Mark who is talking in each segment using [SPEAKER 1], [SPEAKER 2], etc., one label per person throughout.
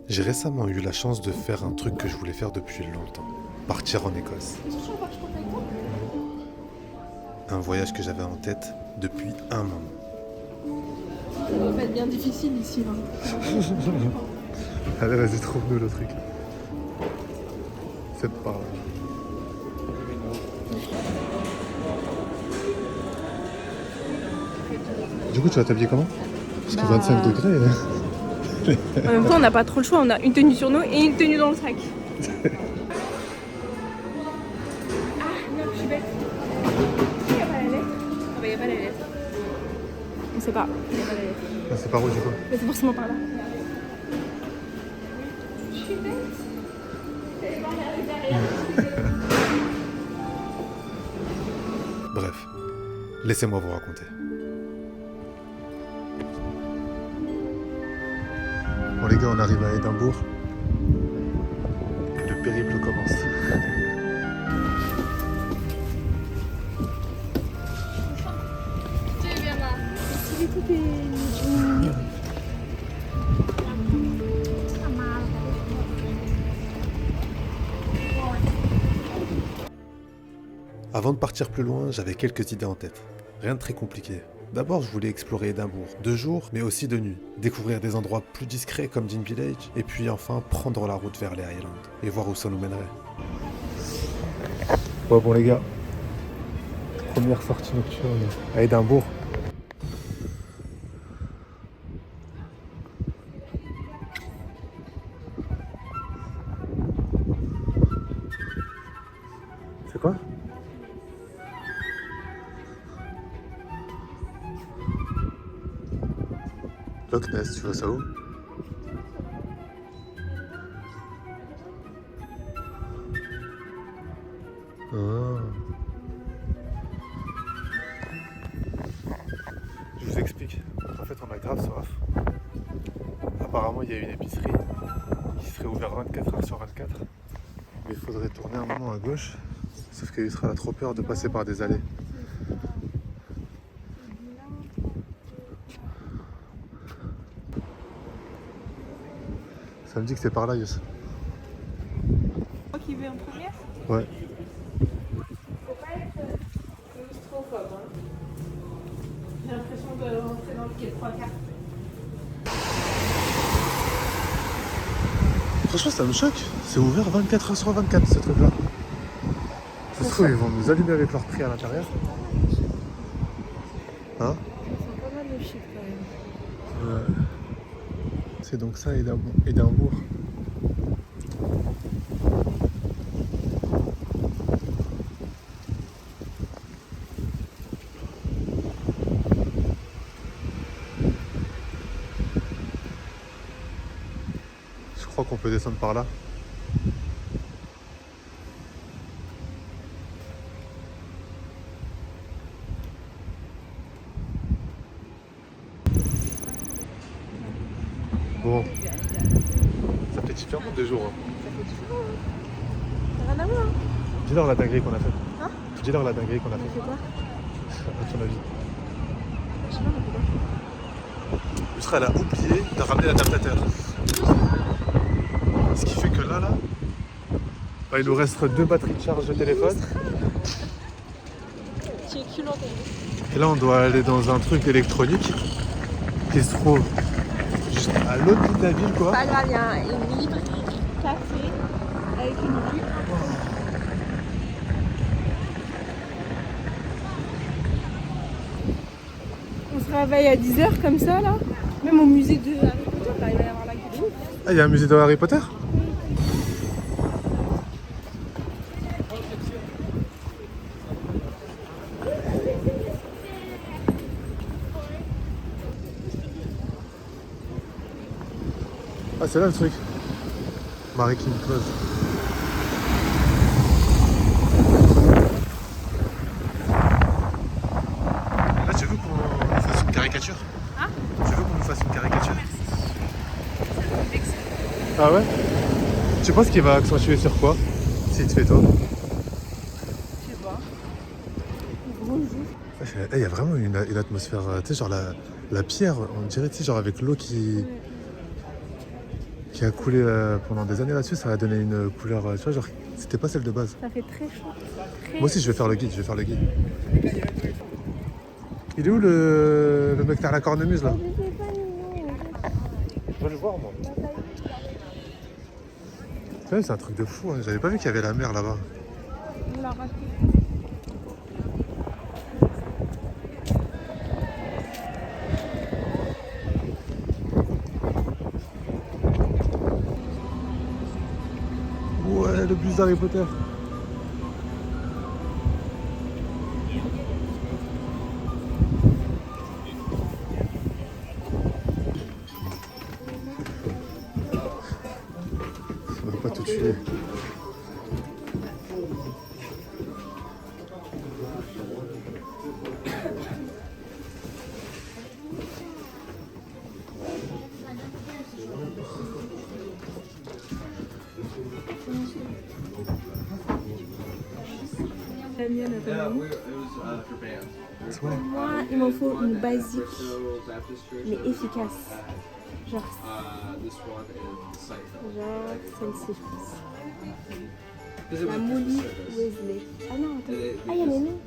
[SPEAKER 1] J'ai récemment eu la chance de faire un truc que je voulais faire depuis longtemps. Partir en Écosse. Un voyage que j'avais en tête depuis un moment.
[SPEAKER 2] Ça va pas être bien difficile ici. Hein.
[SPEAKER 1] Allez, vas-y, trouve-nous le truc. C'est pas... Du coup, tu vas t'habiller comment? Parce que 25 degrés...
[SPEAKER 2] En même temps, on n'a pas trop le choix. On a une tenue sur nous et une tenue dans le sac. Ah non, je suis bête. Il n'y a pas la lettre. Ah bah, il n'y a pas la lettre. On sait pas. Il n'y a pas la lettre.
[SPEAKER 1] Ah, c'est par où du coup?
[SPEAKER 2] Mais c'est forcément par là. Je suis bête.
[SPEAKER 1] Bref, laissez-moi vous raconter. Bon les gars, on arrive à Édimbourg. Et le périple commence. Avant de partir plus loin, j'avais quelques idées en tête. Rien de très compliqué. D'abord, je voulais explorer Édimbourg, de jour, mais aussi de nuit. Découvrir des endroits plus discrets comme Dean Village, et puis enfin prendre la route vers les Highlands, et voir où ça nous mènerait. Bon les gars, première sortie nocturne à Édimbourg. C'est quoi? Loch Ness, tu vois ça où? Ah. Je vous explique. En fait, on a grave soif. Apparemment, il y a une épicerie qui serait ouverte 24 heures sur 24. Mais il faudrait tourner un moment à gauche. Sauf qu'il sera là trop peur de passer par des allées. Ça me dit que c'est par là, Yus.
[SPEAKER 2] Moi qui vais en première.
[SPEAKER 1] Ouais.
[SPEAKER 2] Faut pas être claustrophobe. Hein. J'ai l'impression de rentrer dans le quai 3/4.
[SPEAKER 1] Franchement, ça me choque. C'est ouvert 24 heures sur 24, ce truc-là. Ça se trouve, ils vont nous allumer avec leur prix à l'intérieur. Hein?
[SPEAKER 2] Ça sent pas mal le shit quand même.
[SPEAKER 1] Ouais. C'est donc ça, Édimbourg. Je crois qu'on peut descendre par là. Bon, ça fait différent de jours. Hein.
[SPEAKER 2] Ça fait différent. Hein. T'as rien à voir. Hein.
[SPEAKER 1] Dis-leur la dinguerie qu'on a faite.
[SPEAKER 2] Hein?
[SPEAKER 1] Dis-leur la dinguerie qu'on a
[SPEAKER 2] On
[SPEAKER 1] faite.
[SPEAKER 2] fait quoi?
[SPEAKER 1] À ton avis.
[SPEAKER 2] Je sais pas, on fait quoi?
[SPEAKER 1] Yusra, elle a oublié de ramener l'adaptateur. Ce qui fait que là, bah, il nous reste 2 batteries de charge de téléphone.
[SPEAKER 2] Tu es culot,
[SPEAKER 1] Et là, on doit aller dans un truc électronique qui se trouve juste à l'autre bout de la ville, quoi.
[SPEAKER 2] Pas grave, il y a une librairie café avec une vue. On se réveille à 10h comme ça là. Même au musée de Harry Potter, là, il va y avoir la gueule.
[SPEAKER 1] Ah, il y a un musée de Harry Potter? Ah, c'est là le truc. Marie King Close. Là, tu veux qu'on fasse une caricature?
[SPEAKER 2] Hein?
[SPEAKER 1] Tu veux qu'on nous fasse une caricature?
[SPEAKER 2] Merci.
[SPEAKER 1] Ah ouais? Tu penses qu'il va accentuer sur quoi? S'il te fait toi?
[SPEAKER 2] Je sais pas. Gros jeu.
[SPEAKER 1] Il y a vraiment une atmosphère, tu sais, genre la pierre, on dirait, tu sais, genre avec l'eau qui a coulé pendant des années là-dessus, ça a donné une couleur, tu vois, genre, c'était pas celle de base.
[SPEAKER 2] Ça fait très chaud.
[SPEAKER 1] Moi aussi, je vais faire le guide, Il est où le mec qui a la cornemuse, là? Je veux le voir, moi. Ouais, c'est un truc de fou, hein. J'avais pas vu qu'il y avait la mer là-bas.
[SPEAKER 2] On l'a raté.
[SPEAKER 1] Ouais, le bus d'Harry Potter. On va pas tout tuer.
[SPEAKER 2] La mienne, attends.
[SPEAKER 1] Ouais.
[SPEAKER 2] Moi, il m'en faut une basique, mais efficace. Genre celle-ci, je pense. La Molly Weasley. Ah non, attends. Ah, il y a les noms.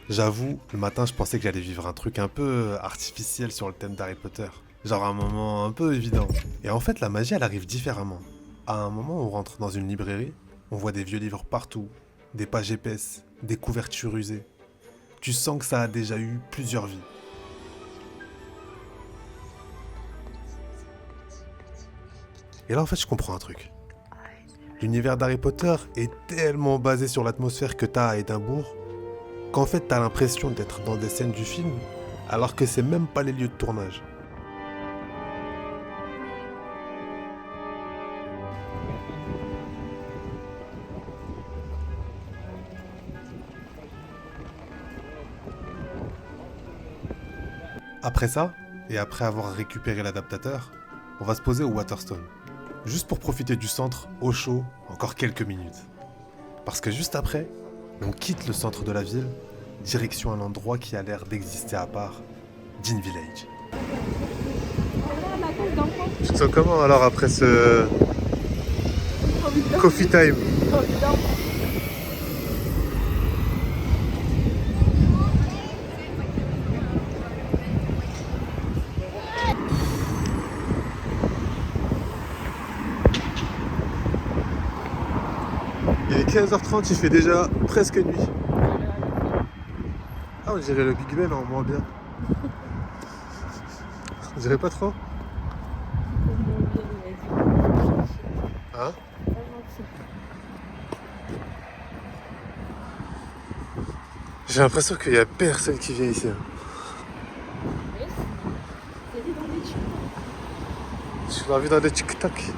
[SPEAKER 1] J'avoue, le matin, je pensais que j'allais vivre un truc un peu artificiel sur le thème d'Harry Potter. Genre un moment un peu évident. Et en fait, la magie, elle arrive différemment. À un moment, on rentre dans une librairie, on voit des vieux livres partout, des pages épaisses, des couvertures usées. Tu sens que ça a déjà eu plusieurs vies. Et là, en fait, je comprends un truc. L'univers d'Harry Potter est tellement basé sur l'atmosphère que t'as à Édimbourg qu'en fait, t'as l'impression d'être dans des scènes du film, alors que c'est même pas les lieux de tournage. Après ça, et après avoir récupéré l'adaptateur, on va se poser au Waterstone. Juste pour profiter du centre, au chaud, encore quelques minutes. Parce que juste après, on quitte le centre de la ville, direction un endroit qui a l'air d'exister à part, Dean Village. Tu te sens comment alors après ce coffee time? Il est 15h30, il fait déjà presque nuit. Ah, on dirait le Big Ben en moins bien. On dirait pas trop? Hein? J'ai l'impression qu'il y a personne qui vient ici. Tu l'as vu dans des TikTok.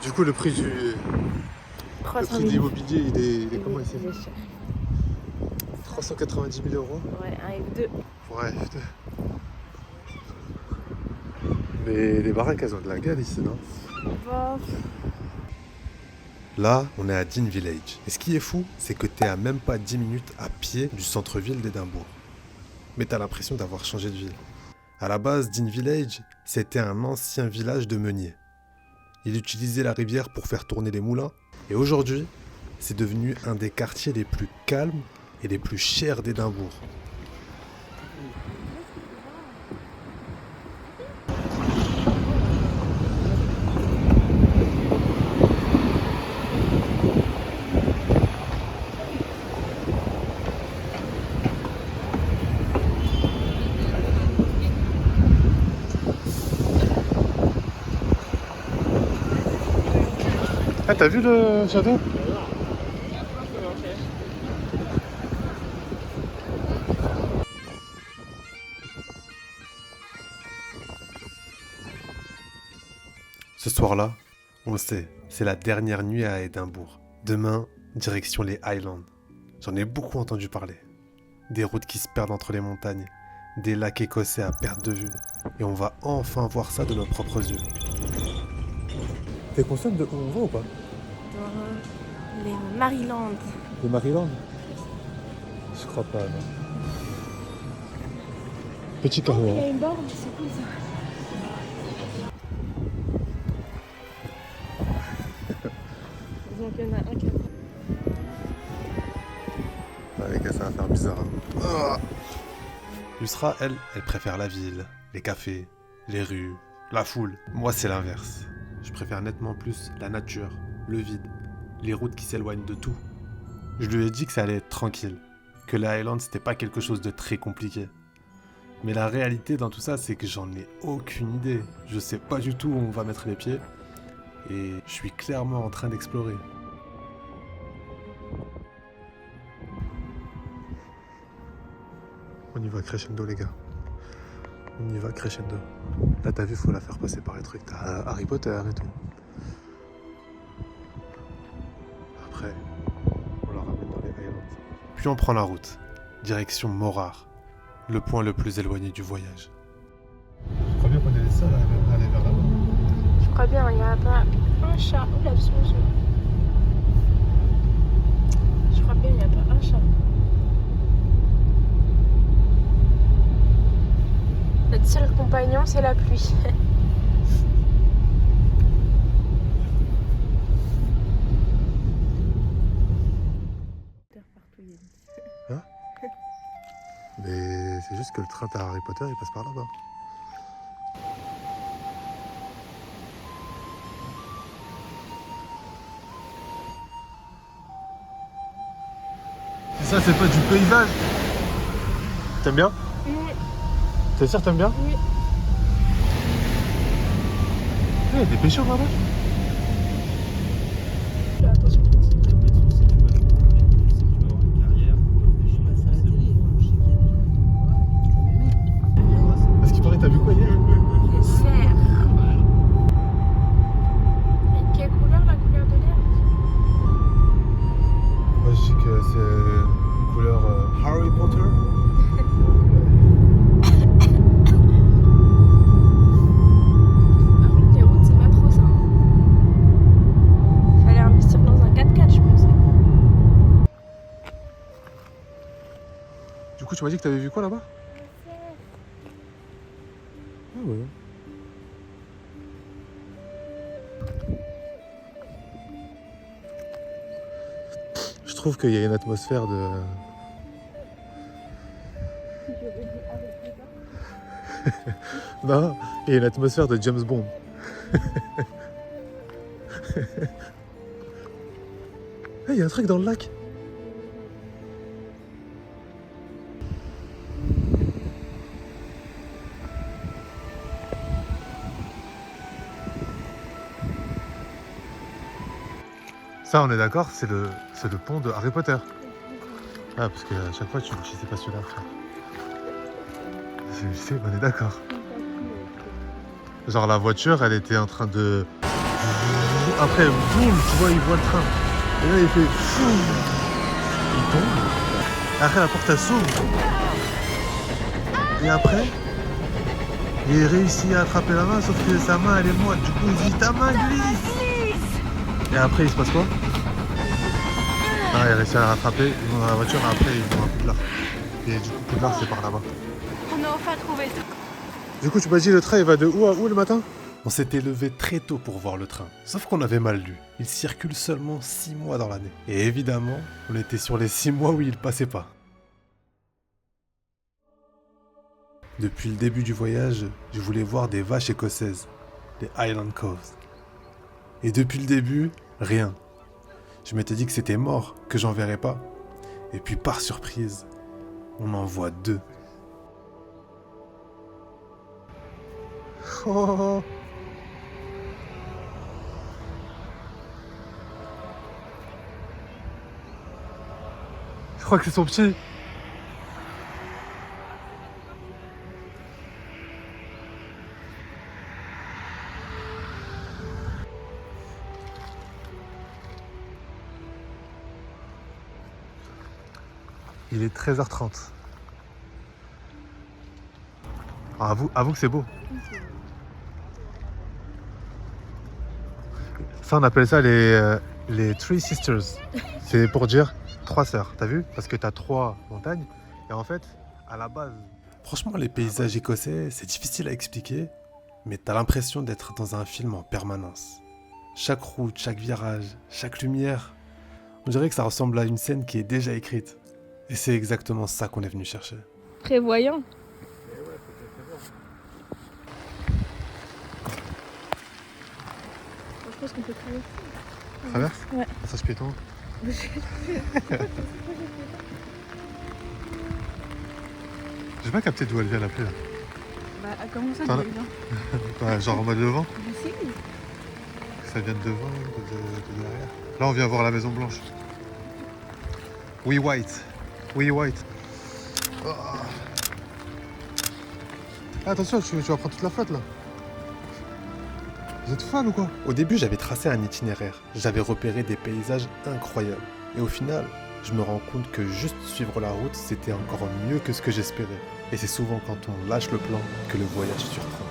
[SPEAKER 1] Du coup, le prix de l'immobilier, il est comment ici? 390 000 euros.
[SPEAKER 2] Ouais, un F2.
[SPEAKER 1] Ouais, putain. Mais les baraques, elles ont de la gueule ici, non?
[SPEAKER 2] Bah,
[SPEAKER 1] Là, on est à Dean Village. Et ce qui est fou, c'est que t'es à même pas 10 minutes à pied du centre-ville d'Édimbourg. Mais t'as l'impression d'avoir changé de ville. À la base, Dean Village, c'était un ancien village de meuniers. Il utilisait la rivière pour faire tourner les moulins. Et aujourd'hui, c'est devenu un des quartiers les plus calmes et les plus chers d'Édimbourg. Ah, t'as vu le château? Ce soir-là, on le sait, c'est la dernière nuit à Édimbourg. Demain, direction les Highlands. J'en ai beaucoup entendu parler. Des routes qui se perdent entre les montagnes, des lacs écossais à perte de vue. Et on va enfin voir ça de nos propres yeux. T'es consciente de où on va ou pas?
[SPEAKER 2] les Maryland.
[SPEAKER 1] De Maryland? Je crois pas, non. Petit carreau.
[SPEAKER 2] Il y a
[SPEAKER 1] Hein.
[SPEAKER 2] une borne, c'est cool ça. Donc il y en a un qui a...
[SPEAKER 1] Ah, les gars, ça va faire bizarre. Hein. Ah. Yusra, elle préfère la ville, les cafés, les rues, la foule. Moi, c'est l'inverse. Je préfère nettement plus la nature, le vide, les routes qui s'éloignent de tout. Je lui ai dit que ça allait être tranquille, que les Highlands c'était pas quelque chose de très compliqué. Mais la réalité dans tout ça, c'est que j'en ai aucune idée. Je sais pas du tout où on va mettre les pieds. Et je suis clairement en train d'explorer. On y va crescendo, les gars. On y va crescendo. Là, t'as vu, faut la faire passer par les trucs. T'as Harry Potter et tout. Après, on la ramène dans les Highlands. Puis on prend la route. Direction Morar. Le point le plus éloigné du voyage. Je crois bien qu'on est les seuls à aller vers là-bas.
[SPEAKER 2] Je crois bien, il n'y a pas un chat. Oula, absolument. Je crois bien, il n'y a pas un chat. Notre seul compagnon, c'est la pluie.
[SPEAKER 1] Hein? Mais c'est juste que le train à Harry Potter, il passe par là-bas. Et ça, c'est pas du paysage. T'aimes bien?
[SPEAKER 2] Oui.
[SPEAKER 1] T'es sûr, t'aimes bien?
[SPEAKER 2] Oui.
[SPEAKER 1] Il y a des pêcheurs là-bas.
[SPEAKER 2] Attention.
[SPEAKER 1] Parce qu'il paraît, t'as vu quoi hier?
[SPEAKER 2] Les cerfs. Et quelle couleur, la couleur de l'herbe?
[SPEAKER 1] Moi, je dis que c'est couleur Harry Potter.
[SPEAKER 2] Par contre, les routes, c'est pas trop ça. Fallait investir dans un 4x4, je pense.
[SPEAKER 1] Du coup, tu m'as dit que t'avais vu quoi là-bas? Ah ouais. Je trouve qu'il y a une atmosphère de... Non, il y a une atmosphère de James Bond. Il y a un truc dans le lac. Ça, on est d'accord, c'est le pont de Harry Potter. Ah, parce qu'à chaque fois, tu me dis, c'est pas celui-là, frère. Je sais, on est d'accord. Genre, la voiture, elle était en train de... Après, boum, tu vois, il voit le train. Et là, il fait... Il tombe. Après, la porte, elle s'ouvre. Et après, il réussit à attraper la main, sauf que sa main, elle est moite. Du coup, il dit, ta main glisse. Et après, il se passe quoi? Ah, il a réussi à la rattraper, ils vont dans la voiture, et après ils vont à Poudlard. Et du coup, Poudlard, c'est par là-bas.
[SPEAKER 2] On a enfin trouvé ça.
[SPEAKER 1] Du coup, tu m'as dit, le train, il va de où à où le matin? On s'était levé très tôt pour voir le train. Sauf qu'on avait mal lu. Il circule seulement 6 mois dans l'année. Et évidemment, on était sur les 6 mois où il passait pas. Depuis le début du voyage, je voulais voir des vaches écossaises, les Highland Cows. Et depuis le début, rien. Je m'étais dit que c'était mort, que j'en verrais pas. Et puis par surprise, on en voit 2. Oh. Je crois que c'est son petit. Il est 13h30. Ah, avoue que c'est beau. Ça, on appelle ça les Les Three Sisters. C'est pour dire 3 sœurs, t'as vu? Parce que t'as 3 montagnes. Et en fait, à la base... Franchement, les paysages écossais, c'est difficile à expliquer, mais t'as l'impression d'être dans un film en permanence. Chaque route, chaque virage, chaque lumière, on dirait que ça ressemble à une scène qui est déjà écrite. Et c'est exactement ça qu'on est venu chercher.
[SPEAKER 2] Prévoyant. Je pense qu'on peut traverser.
[SPEAKER 1] Traverse?
[SPEAKER 2] Ouais.
[SPEAKER 1] Passage piéton. Je sais pas capté d'où elle vient la pluie là.
[SPEAKER 2] Bah, comment ça,
[SPEAKER 1] T'en as-
[SPEAKER 2] tu bien
[SPEAKER 1] Ouais, genre en mode devant.
[SPEAKER 2] Ici.
[SPEAKER 1] Que ça vient de devant, de derrière. Là on vient voir la Maison Blanche. We White. We White. Oh. Ah, attention, tu vas prendre toute la flotte là. Vous êtes fan ou quoi? Au début, j'avais tracé un itinéraire. J'avais repéré des paysages incroyables. Et au final, je me rends compte que juste suivre la route, c'était encore mieux que ce que j'espérais. Et c'est souvent quand on lâche le plan que le voyage surprend.